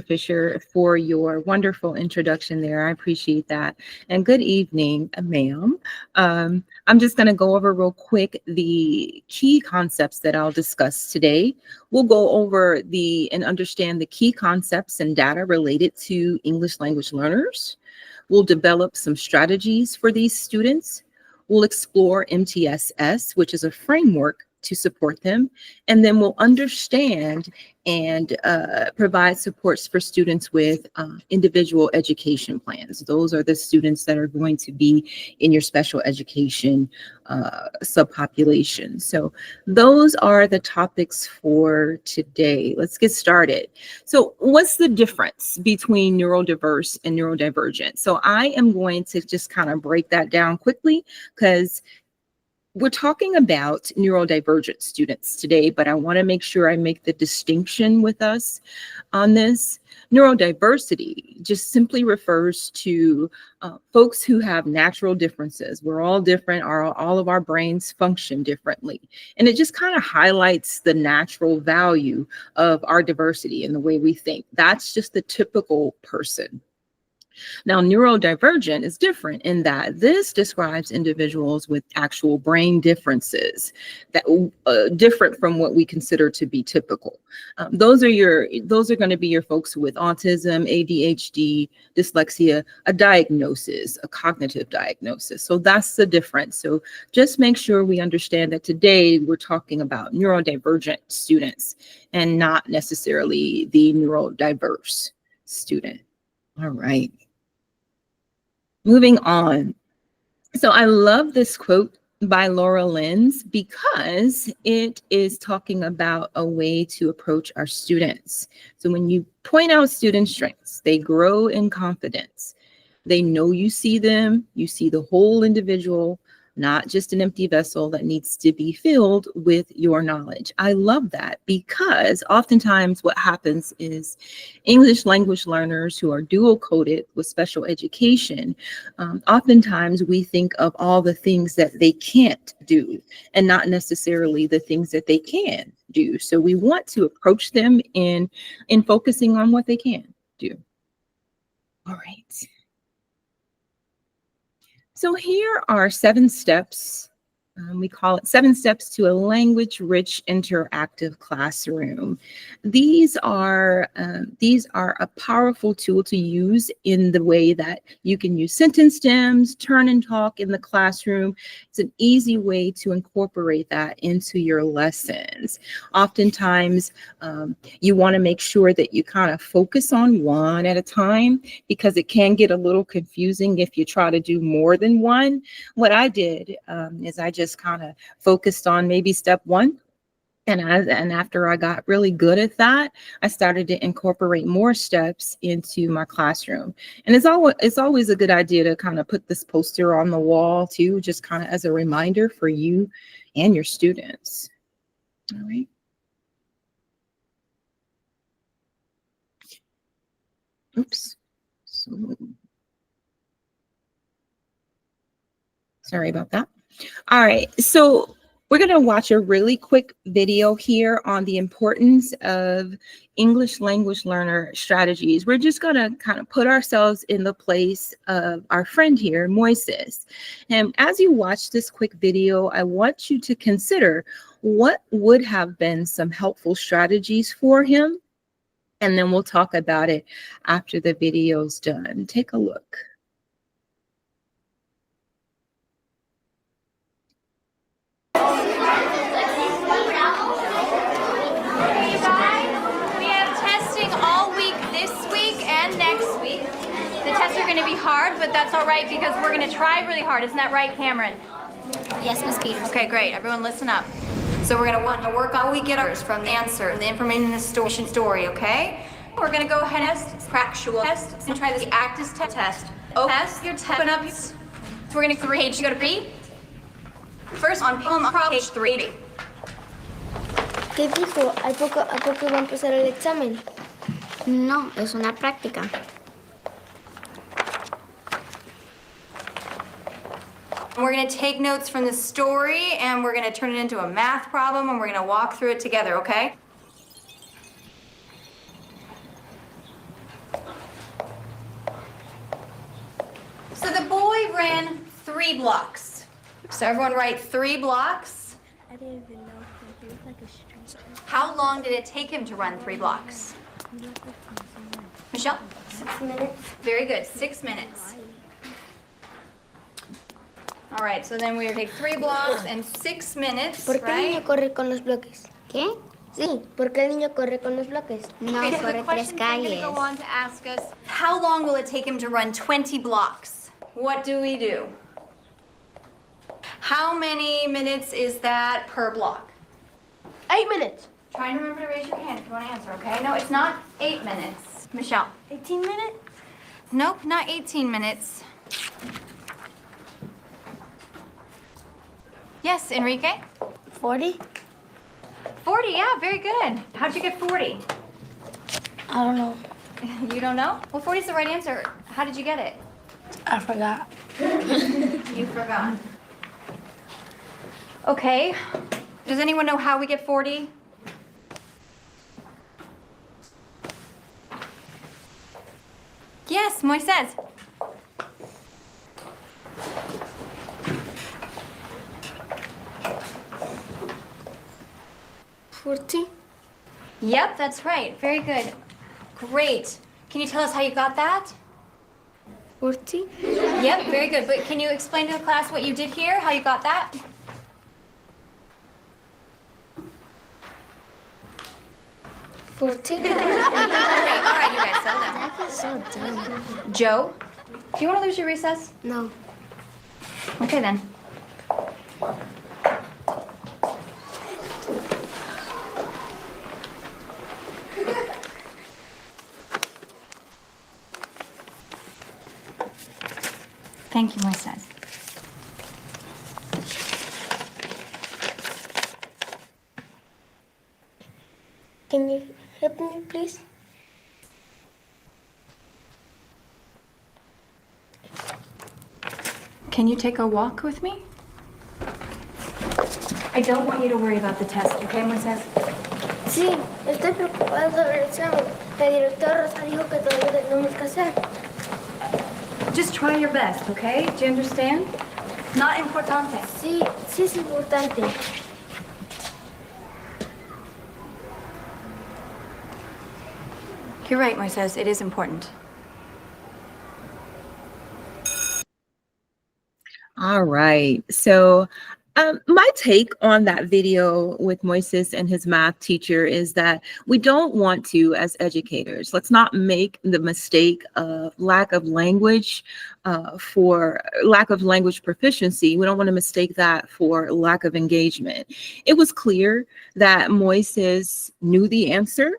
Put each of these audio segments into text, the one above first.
Fisher, for your wonderful introduction there. I appreciate that. And good evening, ma'am. I'm just going to go over real quick the key concepts that I'll discuss today. We'll go over and understand the key concepts and data related to English language learners. We'll develop some strategies for these students. We'll explore MTSS, which is a framework to support them, and then we'll understand and provide supports for students with individual education plans. Those are the students that are going to be in your special education subpopulation. So those are the topics for today. Let's get started. So what's the difference between neurodiverse and neurodivergent? So I am going to just kind of break that down quickly because we're talking about neurodivergent students today, but I want to make sure I make the distinction with us on this. Neurodiversity just simply refers to folks who have natural differences. We're all different, all of our brains function differently. And it just kind of highlights the natural value of our diversity and the way we think. That's just the typical person. Now, neurodivergent is different in that this describes individuals with actual brain differences that different from what we consider to be typical. Those are going to be your folks with autism, ADHD, dyslexia, a diagnosis, a cognitive diagnosis. So that's the difference. So just make sure we understand that today we're talking about neurodivergent students and not necessarily the neurodiverse student. All right. Moving on. So I love this quote by Laura Lenz because it is talking about a way to approach our students. So when you point out student strengths, they grow in confidence. They know you see them, you see the whole individual, not just an empty vessel that needs to be filled with your knowledge. I love that because oftentimes what happens is English language learners who are dual coded with special education, oftentimes we think of all the things that they can't do and not necessarily the things that they can do. So we want to approach them in focusing on what they can do. All right. So here are 7 steps. We call it 7 steps to a language-rich interactive classroom. These are a powerful tool to use in the way that you can use sentence stems, turn and talk in the classroom. It's an easy way to incorporate that into your lessons. Oftentimes, you want to make sure that you kind of focus on one at a time because it can get a little confusing if you try to do more than one. What I did is I just kind of focused on maybe step 1. And after I got really good at that, I started to incorporate more steps into my classroom. And it's always a good idea to kind of put this poster on the wall too, just kind of as a reminder for you and your students. All right. Oops. Sorry about that. All right, so we're going to watch a really quick video here on the importance of English language learner strategies. We're just going to kind of put ourselves in the place of our friend here, Moises. And as you watch this quick video, I want you to consider what would have been some helpful strategies for him. And then we'll talk about it after the video's done. Take a look. Going to be hard, but that's all right because we're going to try really hard. Isn't that right, Cameron? Yes, Ms. Peters. Okay, great. Everyone listen up. So we're going to want to work all we get from the answer, the information in the story, okay? We're going to go ahead and test, factual test, and try this actus test. Test your test. Open up. So we're going to page, you go to B. First on page 3. ¿Qué dijo? ¿A poco va a empezar el examen? No, es una práctica. We're going to take notes from the story and we're going to turn it into a math problem and we're going to walk through it together, okay? ran 3 blocks. So everyone write 3 blocks. I didn't even know he was like a stranger. How long did it take him to run 3 blocks? Michelle? 6 minutes. Very good, 6 minutes. All right, so then we're gonna take 3 blocks and 6 minutes, ¿Por qué el niño right? corre con los bloques? ¿Qué? Sí, ¿por qué el niño corre con los bloques? No, Okay, so the corre 3 questions are gonna calles. go on to ask us, how long will it take him to run 20 blocks? What do we do? How many minutes is that per block? 8 minutes. Try and remember to raise your hand if you want to answer, okay? No, it's not 8 minutes. Michelle? 18 minutes? Nope, not 18 minutes. Yes, Enrique? 40? 40, yeah, very good. How'd you get 40? I don't know. You don't know? Well, 40 is the right answer. How did you get it? I forgot. You forgot. Okay. Does anyone know how we get 40? Yes, Moises. ¿40? Yep, that's right. Very good. Great. Can you tell us how you got that? 40? Yep, very good. But can you explain to the class what you did here, how you got that? 40? Okay, all right, you guys, settle down. That is so dumb. Joe, do you want to lose your recess? No. Okay, then. Thank you, Moises. Can you help me, please? Can you take a walk with me? I don't want you to worry about the test, okay, Moises? Sí, estoy preocupado sobre el examen. La directora Rosa dijo que todavía tenemos que hacer. Just try your best, okay? Do you understand? Not importante. Sí, sí es importante. You're right, Moises. It is important. All right. So my take on that video with Moises and his math teacher is that we don't want to, as educators, let's not make the mistake of lack of language for lack of language proficiency. We don't want to mistake that for lack of engagement. It was clear that Moises knew the answer.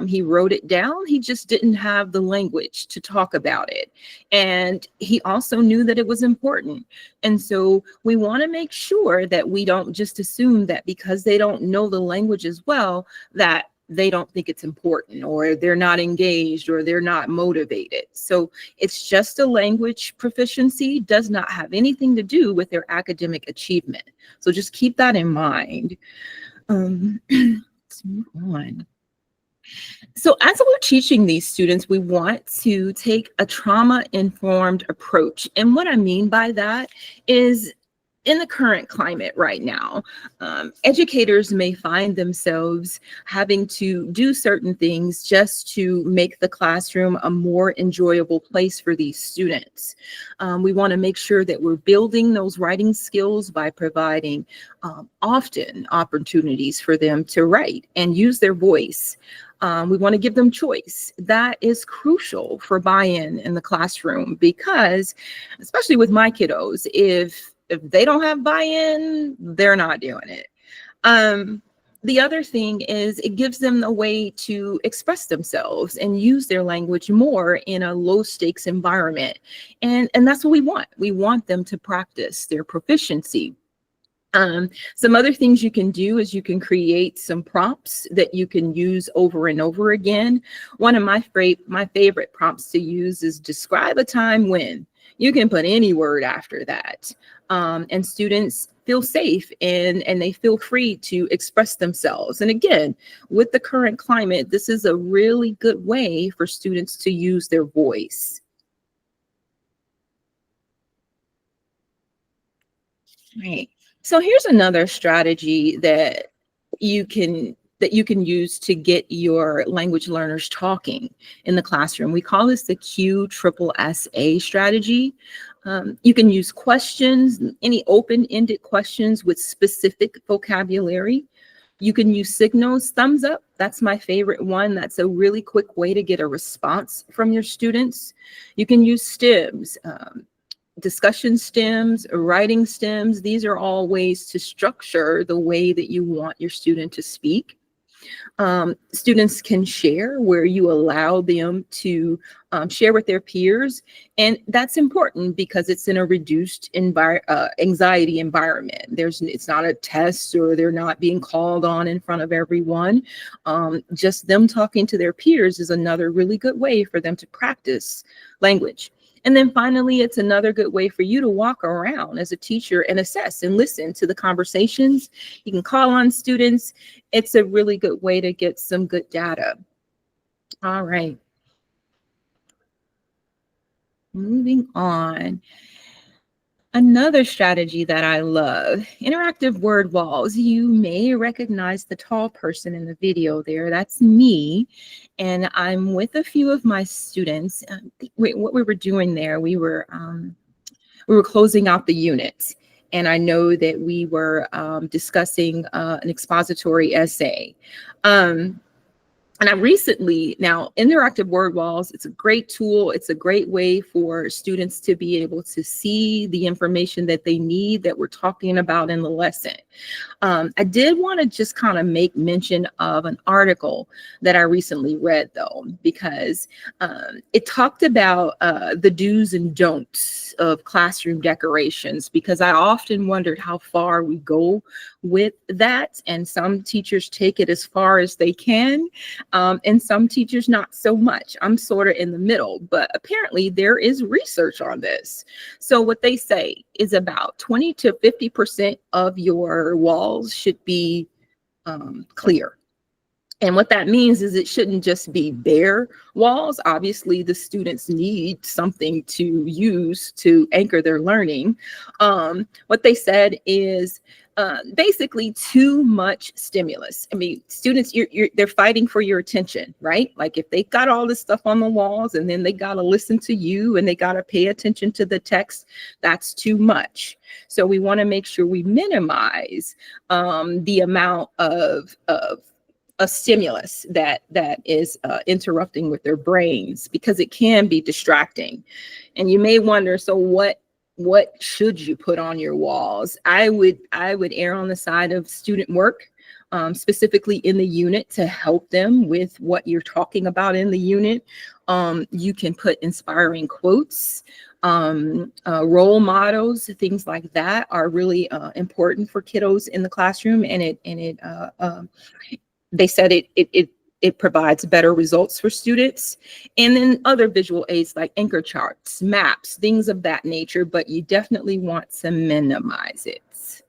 He wrote it down. He just didn't have the language to talk about it. And he also knew that it was important. And so we want to make sure that we don't just assume that because they don't know the language as well, that they don't think it's important, or they're not engaged, or they're not motivated. So it's just a language proficiency, does not have anything to do with their academic achievement. So just keep that in mind. Let's move on. So as we're teaching these students, we want to take a trauma-informed approach. And what I mean by that is, in the current climate right now, educators may find themselves having to do certain things just to make the classroom a more enjoyable place for these students. We want to make sure that we're building those writing skills by providing often opportunities for them to write and use their voice. We want to give them choice. That is crucial for buy-in in the classroom, because especially with my kiddos, if they don't have buy-in, they're not doing it. The other thing is it gives them a way to express themselves and use their language more in a low stakes environment. And that's what we want. We want them to practice their proficiency. Some other things you can do is you can create some prompts that you can use over and over again. One of my favorite prompts to use is describe a time when. You can put any word after that. And students feel safe and they feel free to express themselves. And again, with the current climate, this is a really good way for students to use their voice. Right. So here's another strategy that you can use to get your language learners talking in the classroom. We call this the QSSA strategy. You can use questions, any open-ended questions with specific vocabulary. You can use signals, thumbs up. That's my favorite one. That's a really quick way to get a response from your students. You can use stems. Discussion stems, writing stems, these are all ways to structure the way that you want your student to speak. Students can share where you allow them to share with their peers. And that's important because it's in a reduced anxiety environment. It's not a test, or they're not being called on in front of everyone. Just them talking to their peers is another really good way for them to practice language. And then finally, it's another good way for you to walk around as a teacher and assess and listen to the conversations. You can call on students. It's a really good way to get some good data. All right. Moving on. Another strategy that I love, interactive word walls. You may recognize the tall person in the video there. That's me. And I'm with a few of my students. What we were doing there, we were closing out the unit. And I know that we were discussing an expository essay. And I recently, now interactive word walls, it's a great tool. It's a great way for students to be able to see the information that they need that we're talking about in the lesson. I did want to just kind of make mention of an article that I recently read though, because it talked about the do's and don'ts of classroom decorations, because I often wondered how far we go with that. And some teachers take it as far as they can. And some teachers not so much. I'm sort of in the middle, but apparently there is research on this. So what they say is about 20 to 50% of your walls should be clear. And what that means is it shouldn't just be bare walls. Obviously, the students need something to use to anchor their learning. What they said is basically too much stimulus. I mean, students, they're fighting for your attention, right? Like if they got all this stuff on the walls and then they got to listen to you and they got to pay attention to the text, that's too much. So we want to make sure we minimize the amount of a stimulus that is interrupting with their brains, because it can be distracting. And you may wonder, so what should you put on your walls? I would err on the side of student work, specifically in the unit, to help them with what you're talking about in the unit. You can put inspiring quotes, role models, things like that are really important for kiddos in the classroom. And they said it provides better results for students. And then other visual aids like anchor charts, maps, things of that nature, but you definitely want to minimize it.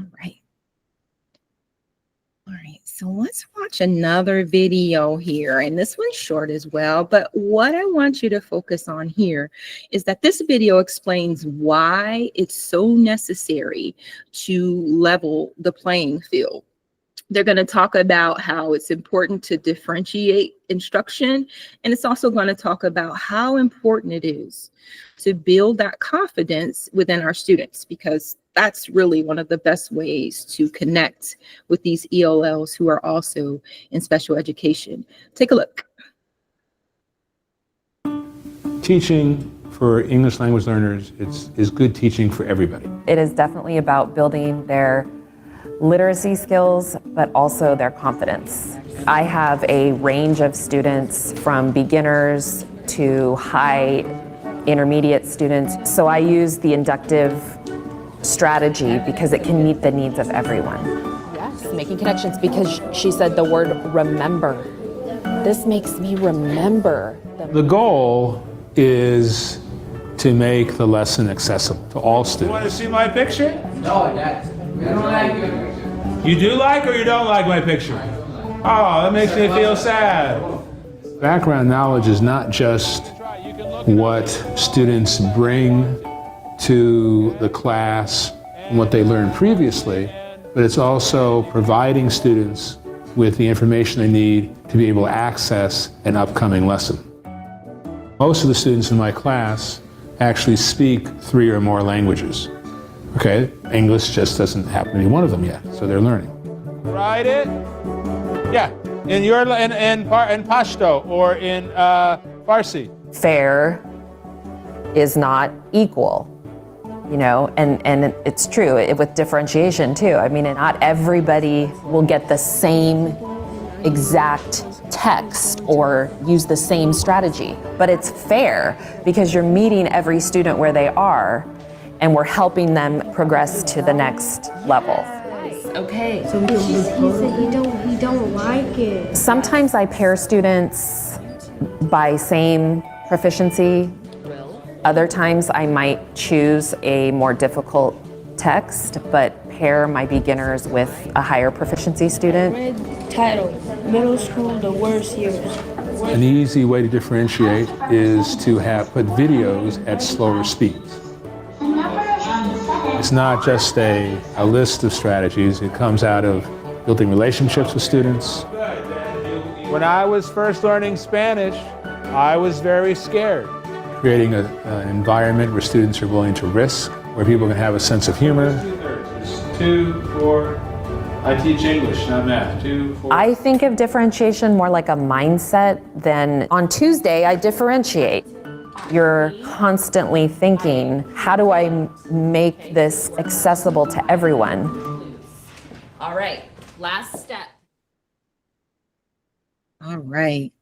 All right. All right, so let's watch another video here, and this one's short as well, but what I want you to focus on here is that this video explains why it's so necessary to level the playing field. They're going to talk about how it's important to differentiate instruction, and it's also going to talk about how important it is to build that confidence within our students, because that's really one of the best ways to connect with these ELLs who are also in special education. Take a look. Teaching for English language learners is good teaching for everybody. It is definitely about building their literacy skills, but also their confidence. I have a range of students from beginners to high intermediate students. So I use the inductive strategy because it can meet the needs of everyone. Yes, making connections, because she said the word remember. This makes me remember. The goal is to make the lesson accessible to all students. You want to see my picture? No, Dad. We don't like your picture. You do like or you don't like my picture? Oh, that makes me feel sad. Background knowledge is not just what students bring to the class from what they learned previously, but it's also providing students with the information they need to be able to access an upcoming lesson. Most of the students in my class actually speak 3 or more languages. Okay, English just doesn't happen to be one of them yet, so they're learning. Write it? Yeah, in Pashto or in Farsi. Fair is not equal, you know, and it's true with differentiation too. I mean, not everybody will get the same exact text or use the same strategy, but it's fair because you're meeting every student where they are and we're helping them progress to the next level. Okay. So he said he don't like it. Sometimes I pair students by same proficiency. Other times I might choose a more difficult text, but pair my beginners with a higher proficiency student. Red title, middle school, the worst years. An easy way to differentiate is to put videos at slower speeds. It's not just a list of strategies. It comes out of building relationships with students. When I was first learning Spanish, I was very scared. Creating an environment where students are willing to risk, where people can have a sense of humor. 2, 4. I teach English, not math. 2, 4. I think of differentiation more like a mindset than on Tuesday I differentiate. You're constantly thinking, how do I make this accessible to everyone? All right, last step. All right.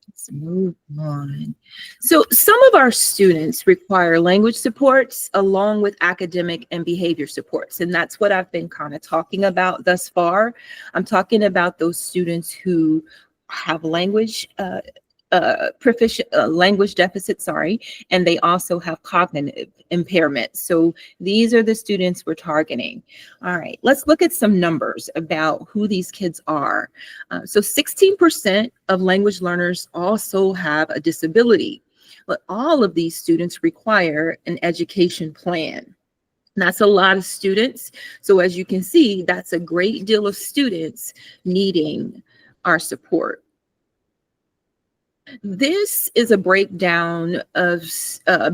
Let's move on. So some of our students require language supports along with academic and behavior supports. And that's what I've been kind of talking about thus far. I'm talking about those students who have language language deficit, and they also have cognitive impairment. So these are the students we're targeting. All right, let's look at some numbers about who these kids are. So 16% of language learners also have a disability, but all of these students require an education plan. That's a lot of students. So as you can see, that's a great deal of students needing our support. This is a breakdown of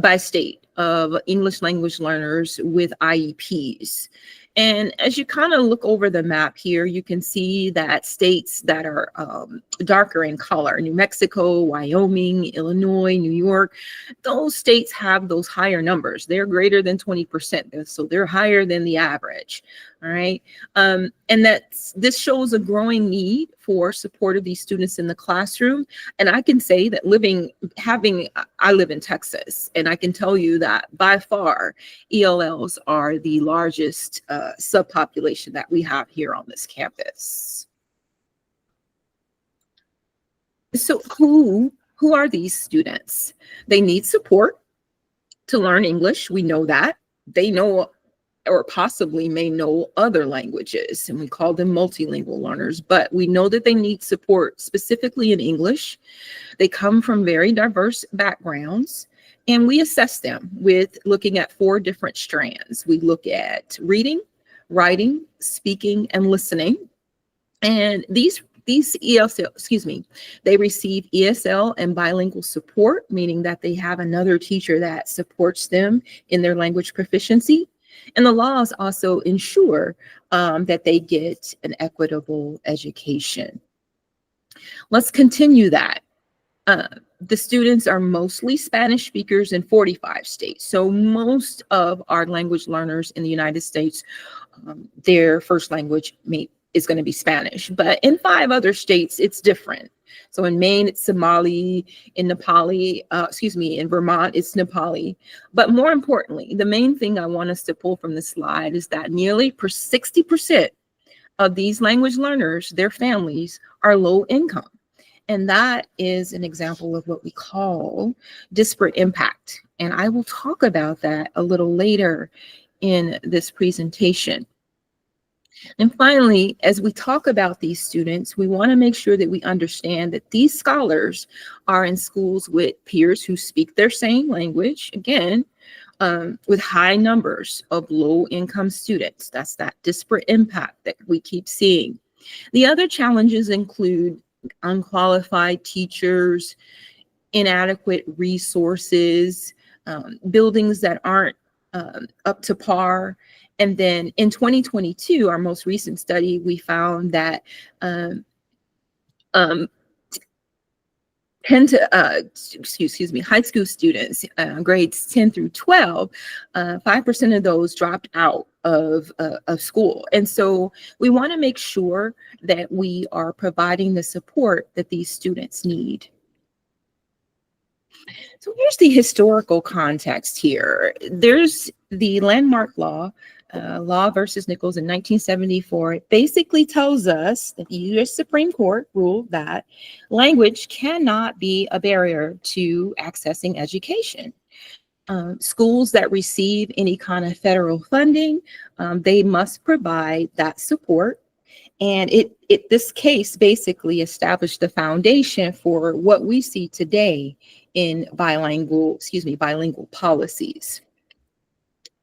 by state of English language learners with IEPs. And as you kind of look over the map here, you can see that states that are darker in color, New Mexico, Wyoming, Illinois, New York, those states have those higher numbers. They're greater than 20%, so they're higher than the average. All right. And this shows a growing need for support of these students in the classroom. And I can say that I live in Texas, and I can tell you that by far ELLs are the largest subpopulation that we have here on this campus. So who are these students? They need support to learn English. We know that. They know or possibly may know other languages, and we call them multilingual learners, but we know that they need support specifically in English. They come from very diverse backgrounds, and we assess them with looking at 4 different strands. We look at reading, writing, speaking, and listening. And these ESL, they receive ESL and bilingual support, meaning that they have another teacher that supports them in their language proficiency. And the laws also ensure that they get an equitable education. Let's continue that. The students are mostly Spanish speakers in 45 states. So most of our language learners in the United States, their first language is going to be Spanish. But in 5 other states, it's different. So in Maine, it's Somali. In in Vermont, it's Nepali. But more importantly, the main thing I want us to pull from this slide is that nearly 60% of these language learners, their families, are low income. And that is an example of what we call disparate impact. And I will talk about that a little later in this presentation. And finally, as we talk about these students, we want to make sure that we understand that these scholars are in schools with peers who speak their same language, again, with high numbers of low-income students. That's that disparate impact that we keep seeing. The other challenges include unqualified teachers, inadequate resources, buildings that aren't up to par. And then in 2022, our most recent study, we found that 10 to, excuse me, high school students, grades 10 through 12, 5% of those dropped out of school. And so we want to make sure that we are providing the support that these students need. So here's the historical context here. There's the landmark law, Law versus Nichols in 1974. It basically tells us that the U.S. Supreme Court ruled that language cannot be a barrier to accessing education. Schools that receive any kind of federal funding, they must provide that support. And this case basically established the foundation for what we see today in bilingual policies.